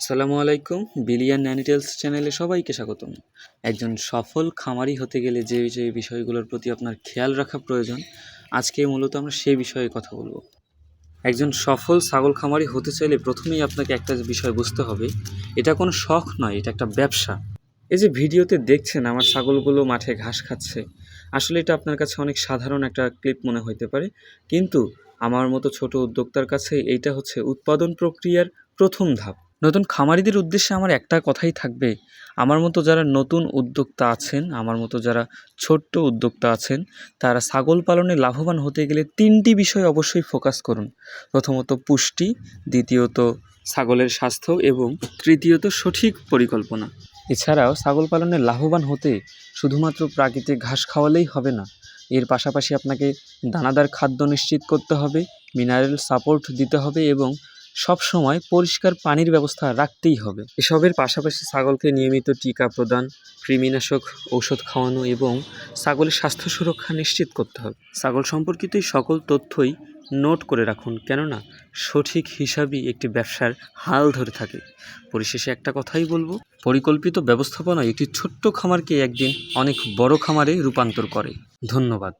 আসসালামু আলাইকুম। বিলিয়ন ন্যানিটেলস চ্যানেলে সবাইকে স্বাগতম। একজন সফল খামারি হতে গেলে যে বিষয়গুলোর প্রতি আপনার খেয়াল রাখা প্রয়োজন, আজকে মূলত আমরা সেই বিষয়ে কথা বলবো। একজন সফল ছাগল খামারি হতে চাইলে প্রথমেই আপনাকে একটা বিষয় বুঝতে হবে, এটা কোনো শখ নয়, এটা একটা ব্যবসা। এই যে ভিডিওতে দেখছেন আমার ছাগলগুলো মাঠে ঘাস খাচ্ছে, আসলে এটা আপনার কাছে অনেক সাধারণ একটা ক্লিপ মনে হতে পারে, কিন্তু আমার মতো ছোট উদ্যোক্তার কাছে এইটা হচ্ছে উৎপাদন প্রক্রিয়ার প্রথম ধাপ। নতুন খামারিদের উদ্দেশ্যে আমার একটা কথাই থাকবে, আমার মতো যারা নতুন উদ্যোক্তা আছেন, আমার মতো যারা ছোট্ট উদ্যোক্তা আছেন, তারা ছাগল পালনে লাভবান হতে গেলে 3টি বিষয় অবশ্যই ফোকাস করুন। প্রথমত পুষ্টি, দ্বিতীয়ত ছাগলের স্বাস্থ্য এবং তৃতীয়ত সঠিক পরিকল্পনা। এছাড়াও ছাগল পালনে লাভবান হতে শুধুমাত্র প্রাকৃতিক ঘাস খাওয়ালেই হবে না, এর পাশাপাশি আপনাকে দানাদার খাদ্য নিশ্চিত করতে হবে, মিনারেল সাপোর্ট দিতে হবে এবং সবসময় পরিষ্কার পানির ব্যবস্থা রাখতেই হবে। এসবের পাশাপাশি ছাগলকে নিয়মিত টিকা প্রদান, কৃমিনাশক ঔষধ খাওয়ানো এবং ছাগলের স্বাস্থ্য সুরক্ষা নিশ্চিত করতে হবে। ছাগল সম্পর্কিত এই সকল তথ্যই নোট করে রাখুন, কেননা সঠিক হিসাবই একটি ব্যবসার হাল ধরে থাকে। পরিশেষে একটা কথাই বলবো, পরিকল্পিত ব্যবস্থাপনা একটি ছোট্ট খামারকে একদিন অনেক বড় খামারে রূপান্তর করে। ধন্যবাদ।